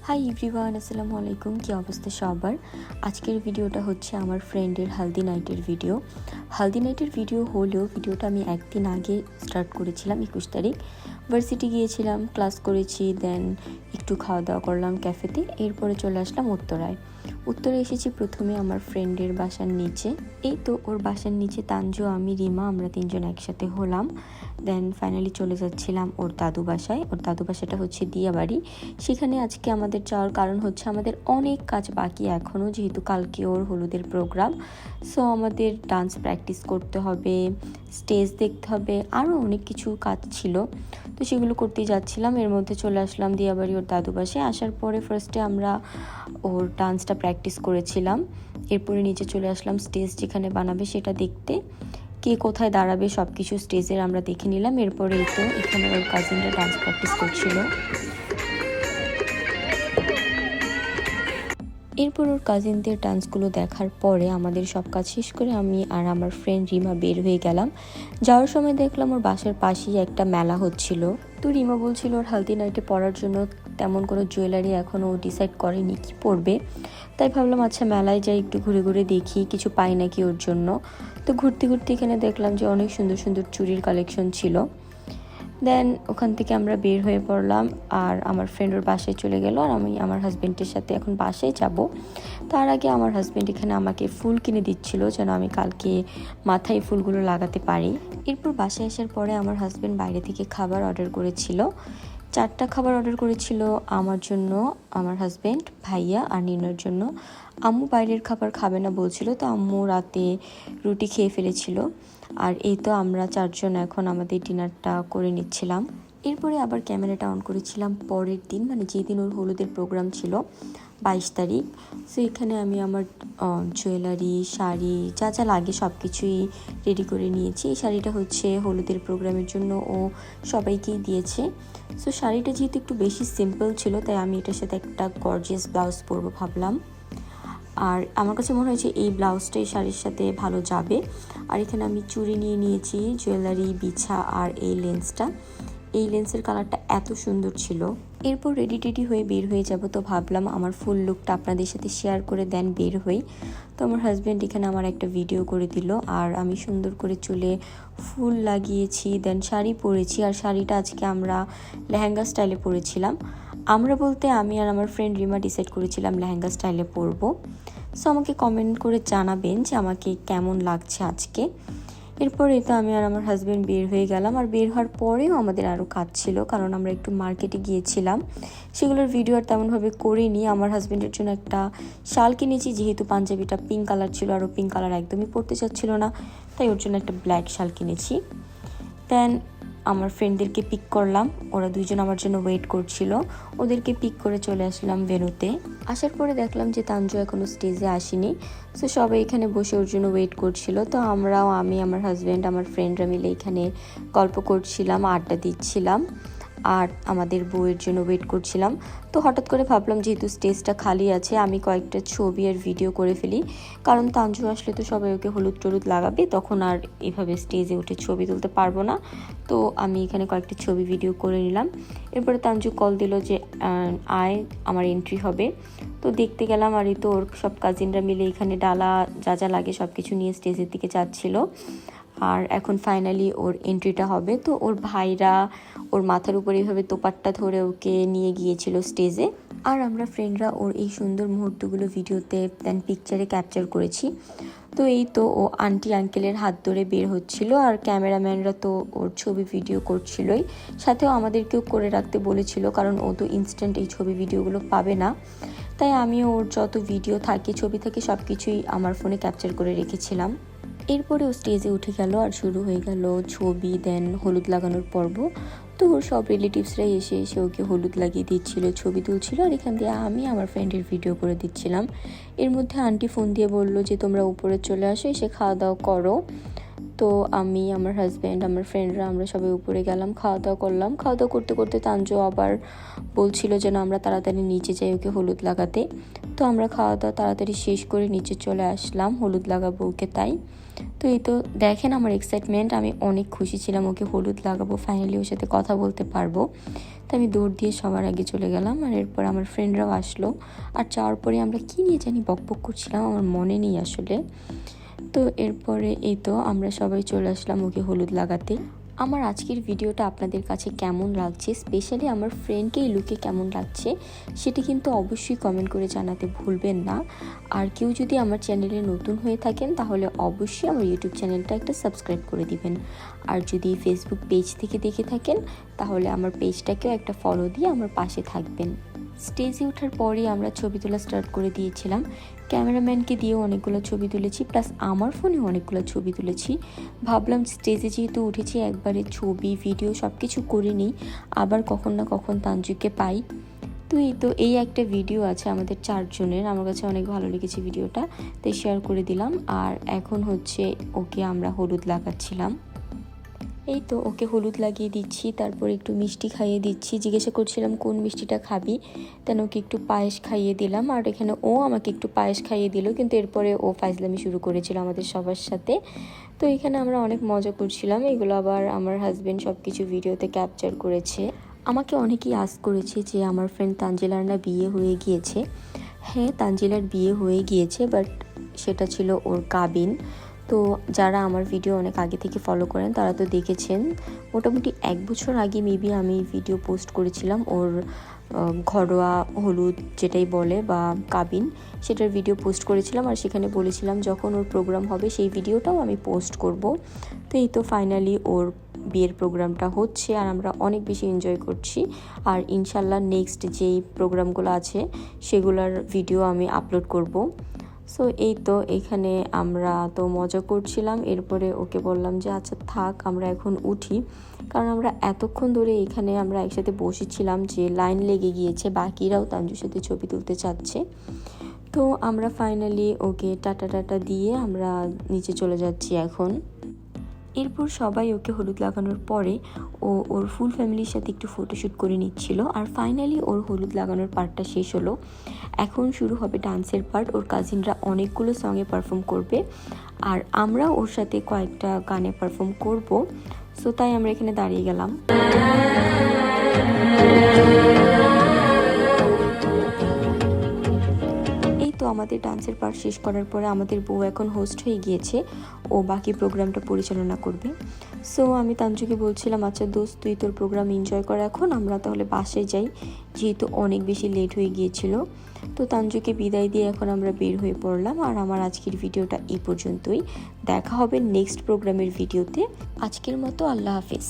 Hi everyone, আসসালামু আলাইকুম। কী অবস্থা সবার? আজকের ভিডিওটা হচ্ছে আমার ফ্রেন্ডের হালদি নাইটের ভিডিও হলেও ভিডিওটা আমি একদিন আগে স্টার্ট করেছিলাম। 21 তারিখ ভার্সিটি গিয়েছিলাম, ক্লাস করেছি, দেন একটু খাওয়া দাওয়া করলাম ক্যাফেতে। এরপরে চলে আসলাম উত্তরে এসেছি প্রথমে আমার ফ্রেন্ডের বাসার নিচে। এই তো ওর বাসার নিচে তানজু, আমি, রিমা, আমরা তিনজন একসাথে হলাম। দেন ফাইনালি চলে যাচ্ছিলাম ওর দাদু বাসায়। ওর দাদু বাসাটা হচ্ছে দিয়াবাড়ি। সেখানে আজকে আমাদের যাওয়ার কারণ হচ্ছে আমাদের অনেক কাজ বাকি এখনও, যেহেতু কালকে ওর হলুদের প্রোগ্রাম। সো আমাদের ডান্স প্র্যাকটিস করতে হবে, স্টেজ দেখতে হবে, আরও অনেক কিছু কাজ ছিল। তো সেগুলো করতেই যাচ্ছিলাম। এর মধ্যে চলে আসলাম দিয়াবাড়ি ওর দাদু বাসায়। আসার পরে ফার্স্টে আমরা ওর ডান্সটা প্র্যাকটিস করেছিলাম। এরপরে নিচে চলে আসলাম স্টেজ যেখানে বানাবে সেটা দেখতে। কে কোথায় দাঁড়াবে সব কিছু স্টেজের আমরা দেখে নিলাম। এরপরে তো এখানে ওর কাজিনরা ডান্স প্র্যাকটিস করছিল। এরপর ওর কাজিনদের ডান্সগুলো দেখার পরে আমাদের সব কাজ শেষ করে আমি আর আমার ফ্রেন্ড রিমা বের হয়ে গেলাম। যাওয়ার সময় দেখলাম ওর বাসার পাশেই একটা মেলা হচ্ছিল। তো রিমা বলছিল ওর হালদি নাইটে পরার জন্য তেমন কোনো জুয়েলারি এখনও ডিসাইড করেনি কি পরবে। তাই ভাবলাম আচ্ছা মেলায় যাই, একটু ঘুরে ঘুরে দেখি কিছু পাই নাকি ওর জন্য। তো ঘুরতে ঘুরতে এখানে দেখলাম যে অনেক সুন্দর সুন্দর চুড়ির কালেকশন ছিল। দেন ওখান থেকে আমরা বের হয়ে পড়লাম আর আমার ফ্রেন্ড ওর বাসায় চলে গেল, আর আমি আমার হাজব্যান্ডের সাথে এখন বাসায় যাব। তার আগে আমার হাজব্যান্ড এখানে আমাকে ফুল কিনে দিচ্ছিল যেন আমি কালকে মাথায় ফুলগুলো লাগাতে পারি। এরপর বাসায় আসার পরে আমার হাজব্যান্ড বাইরে থেকে খাবার অর্ডার করেছিল। 4টা খাবার অর্ডার করেছিল, আমার জন্য, আমার হাজব্যান্ড, ভাইয়া আর নিনোর জন্য। আম্মু বাইরের খাবার খাবে না বলছিল, তো আম্মু রাতে রুটি খেয়ে ফেলেছিল। আর এই তো আমরা 4 জন এখন আমাদের ডিনারটা করে নিচ্ছিলাম। এরপরে আবার ক্যামেরাটা অন করেছিলাম পরের দিন, মানে যেদিন ওর হলুদের প্রোগ্রাম ছিল, 22 তারিখ। সো এখানে আমি আমার জুয়েলারি, শাড়ি, যা যা লাগে সব কিছুই রেডি করে নিয়েছি। এই শাড়িটা হচ্ছে হলুদের প্রোগ্রামের জন্য ও সবাইকেই দিয়েছে। সো শাড়িটা যেহেতু একটু বেশি সিম্পল ছিল, তাই আমি এটার সাথে একটা গর্জিয়াস ব্লাউজ পরবো ভাবলাম। আর আমার কাছে মনে হয়েছে এই ব্লাউজটা এই শাড়ির সাথে ভালো যাবে। আর এখানে আমি চুড়ি নিয়ে নিয়েছি, জুয়েলারি, বিছা আর এই লেন্সটা। এই লেন্সের কালারটা এত সুন্দর ছিল। এরপর রেডি হয়ে বের হয়ে যাব। তো ভাবলাম আমার ফুল লুকটা আপনাদের সাথে শেয়ার করে দেন বের হই। তো আমার হাজব্যান্ড এখানে আমার একটা ভিডিও করে দিল, আর আমি সুন্দর করে চুলে ফুল লাগিয়েছি, দেন শাড়ি পরেছি। আর শাড়িটা আজকে আমরা লেহেঙ্গা স্টাইলে পরেছিলাম। আমরা বলতে আমি আর আমার ফ্রেন্ড রিমা ডিসাইড করেছিলাম লেহেঙ্গা স্টাইলে পরবো। সো আমাকে কমেন্ট করে জানাবেন যে আমাকে কেমন লাগছে আজকে। এরপরে তো আমি আর আমার হাজব্যান্ড বের হয়ে গেলাম। আর বের হওয়ার পরেও আমাদের আরও কাজ ছিল, কারণ আমরা একটু মার্কেটে গিয়েছিলাম। সেগুলোর ভিডিও আর তেমনভাবে করিনি। আমার হাজব্যান্ডের জন্য একটা শাল কিনেছি, যেহেতু পাঞ্জাবিটা পিঙ্ক কালার ছিল আর ও পিঙ্ক কালার একদমই পরতে চাচ্ছিল না, তাই ওর জন্য একটা ব্ল্যাক শাল কিনেছি। দেন আমার ফ্রেন্ডদেরকে পিক করলাম, ওরা 2 জন আমার জন্য ওয়েট করছিল। ওদেরকে পিক করে চলে আসলাম ভেন্যুতে। আসার পরে দেখলাম যে তানজু এখনও স্টেজে আসেনি। সো সবাই এখানে বসে ওর জন্য ওয়েট করছিল। তো আমি, আমার হাজব্যান্ড, আমার ফ্রেন্ডরা মিলে এখানে গল্প করছিলাম, আড্ডা দিচ্ছিলাম আর আমাদের বউয়ের জন্য ওয়েট করছিলাম। তো হঠাৎ করে ভাবলাম যেহেতু স্টেজটা খালি আছে, আমি কয়েকটা ছবি আর ভিডিও করে ফেলি, কারণ তানজু আসলে তো সবাই ওকে হলুদ টলুদ লাগাবে, তখন আর এভাবে স্টেজে উঠে ছবি তুলতে পারবো না। তো আমি এখানে কয়েকটা ছবি ভিডিও করে নিলাম। এরপরে তানজু কল দিল যে আয়, আমার এন্ট্রি হবে। তো দেখতে গেলাম, আর এই তো ওর সব কাজিনরা মিলে এখানে ডালা যা যা লাগে সব কিছু নিয়ে স্টেজের দিকে যাচ্ছিল। আর এখন ফাইনালি ওর এন্ট্রিটা হবে। তো ওর ভাইরা ওর মাথার উপরে এইভাবে তোপাট্টা ধরে ওকে নিয়ে গিয়েছিল স্টেজে। আর আমরা ফ্রেন্ডরা ওর এই সুন্দর মুহূর্তগুলো ভিডিওতে দেন পিকচারে ক্যাপচার করেছি। তো এই তো ও আন্টি আঙ্কেলের হাত ধরে বের হচ্ছিল, আর ক্যামেরাম্যানরা তো ওর ছবি ভিডিও করছিলই, সাথেও আমাদেরকেও করে রাখতে বলেছিল, কারণ ও তো ইনস্ট্যান্ট এই ছবি ভিডিওগুলো পাবে না। তাই আমিও ওর যত ভিডিও থাকে, ছবি থাকে, সব কিছুই আমার ফোনে ক্যাপচার করে রেখেছিলাম। এরপরে ও স্টেজে উঠে গেল আর শুরু হয়ে গেল ছবি, দেন হলুদ লাগানোর পর্ব। তো ওর সব রিলেটিভসরাই এসে ওকে হলুদ লাগিয়ে দিচ্ছিল, ছবি তুলছিল, আর এখান দিয়ে আমি আমার ফ্রেন্ডের ভিডিও করে দিচ্ছিলাম। এর মধ্যে আন্টি ফোন দিয়ে বললো যে তোমরা উপরে চলে আসো, এসে খাওয়া দাওয়া করো। তো আমি, আমার হাজব্যান্ড, আমার ফ্রেন্ডরা আমরা সবাই উপরে গেলাম, খাওয়া দাওয়া করলাম। খাওয়া দাওয়া করতে করতে তানজু আবার বলছিল যেন আমরা তাড়াতাড়ি নিচে যাই ওকে হলুদ লাগাতে। তো আমরা খাওয়া দাওয়া তাড়াতাড়ি শেষ করে নিচে চলে আসলাম হলুদ লাগাবো ওকে। তাই তো এই তো দেখেন আমার এক্সাইটমেন্ট, আমি অনেক খুশি ছিলাম ওকে হলুদ লাগাবো, ফাইনালি ওর সাথে কথা বলতে পারবো। তো আমি দৌড় দিয়ে সবার আগে চলে গেলাম, আর এরপর আমার ফ্রেন্ডরাও আসলো। আর যাওয়ার পরে আমরা কী নিয়ে জানি বকবক করছিলাম, আমার মনে নেই আসলে। তো এরপরে এই তো আমরা সবাই চলে আসলাম ওকে হলুদ লাগাতে। আমার আজকের ভিডিওটা আপনাদের কাছে কেমন লাগছে, স্পেশালি আমার ফ্রেন্ডকে এই লুকে কেমন লাগছে, সেটা কিন্তু অবশ্যই কমেন্ট করে জানাতে ভুলবেন না। আর কেউ যদি আমার চ্যানেলে নতুন হয়ে থাকেন তাহলে অবশ্যই আমার ইউটিউব চ্যানেলটা একটা সাবস্ক্রাইব করে দিবেন। আর যদি ফেসবুক পেজ থেকে দেখে থাকেন তাহলে আমার পেজটাকেও একটা ফলো দিয়ে আমার পাশে থাকবেন। স্টেজে ওঠার পরেই আমরা ছবি তোলা স্টার্ট করে দিয়েছিলাম। ক্যামেরাম্যানকে দিয়েও অনেকগুলো ছবি তুলেছি, প্লাস আমার ফোনেও অনেকগুলো ছবি তুলেছি। ভাবলাম স্টেজে যেহেতু উঠেছি একবারে ছবি ভিডিও সব কিছু করে নিই, আবার কখন না কখন তানজুকে পাই। তো এই একটা ভিডিও আছে আমাদের 4 জনের, আমার কাছে অনেক ভালো লেগেছে ভিডিওটা, তাই শেয়ার করে দিলাম। আর এখন হচ্ছে ওকে আমরা হলুদ লাগাচ্ছিলাম। এই তো ওকে হলুদ লাগিয়ে দিচ্ছি, তারপর একটু মিষ্টি খাইয়ে দিচ্ছি। জিজ্ঞাসা করছিলাম কোন মিষ্টিটা খাবি, তেন ওকে একটু পায়েস খাইয়ে দিলাম। আর এখানে ও আমাকে একটু পায়েস খাইয়ে দিল, কিন্তু এরপরে ও ফাইজলামি শুরু করেছিল আমাদের সবার সাথে। তো এখানে আমরা অনেক মজা করছিলাম। এগুলো আবার আমার হাজব্যান্ড সব কিছু ভিডিওতে ক্যাপচার করেছে। আমাকে অনেকেই আস্ক করেছে যে আমার ফ্রেন্ড তানজিলার না বিয়ে হয়ে গিয়েছে। হ্যাঁ, তানজিলার বিয়ে হয়ে গিয়েছে, বাট সেটা ছিল ওর কাবিন। তো যারা আমার ভিডিও অনেক আগে থেকে ফলো করেন তারা তো দেখেছেন, মোটামুটি 1 বছর আগে মেবি আমি ভিডিও পোস্ট করেছিলাম ওর ঘরোয়া হলুদ যেটাই বলে বা কাবিন, সেটার ভিডিও পোস্ট করেছিলাম। আর সেখানে বলেছিলাম যখন ওর প্রোগ্রাম হবে সেই ভিডিওটাও আমি পোস্ট করব। তো এই তো ফাইনালি ওর বিয়ের প্রোগ্রামটা হচ্ছে আর আমরা অনেক বেশি এনজয় করছি। আর ইনশাল্লাহ নেক্সট যেই প্রোগ্রামগুলো আছে সেগুলোর ভিডিও আমি আপলোড করব। সো এই তো এখানে আমরা তো মজা করছিলাম। এরপরে ওকে বললাম যে আচ্ছা থাক, আমরা এখন উঠি, কারণ আমরা এতক্ষণ ধরে এখানে আমরা একসাথে বসেছিলাম যে লাইন লেগে গিয়েছে, বাকিরাও তানজুর সাথে ছবি তুলতে চাচ্ছে। তো আমরা ফাইনালি ওকে টাটা টাটা দিয়ে আমরা নিচে চলে যাচ্ছি এখন। এরপর সবাই ওকে হলুদ লাগানোর পরে ওর ফুল ফ্যামিলির সাথে একটু ফটোশ্যুট করে নিচ্ছিল। আর ফাইনালি ওর হলুদ লাগানোর পার্টটা শেষ হলো। এখন শুরু হবে ডান্সের পার্ট। ওর কাজিনরা অনেকগুলো সঙ্গে পারফর্ম করবে আর আমরা ওর সাথে কয়েকটা গানে পারফর্ম করব। সো তাই আমরা এখানে দাঁড়িয়ে গেলাম। তো আমাদের ডান্সের পার্ট শেষ করার পরে আমাদের বউ এখন হোস্ট হয়ে গিয়েছে, ও বাকি প্রোগ্রামটা পরিচালনা করবে। সো আমি তানজুকে বলছিলাম আচ্ছা দোস্ত তুই তোর প্রোগ্রাম এনজয় কর, এখন আমরা তাহলে বাসায় যাই, যেহেতু অনেক বেশি লেট হয়ে গিয়েছিল। তো তানজুকে বিদায় দিয়ে এখন আমরা বের হয়ে পড়লাম। আর আমার আজকের ভিডিওটা এই পর্যন্তই, দেখা হবে নেক্সট প্রোগ্রামের ভিডিওতে। আজকের মতো আল্লাহ হাফেজ।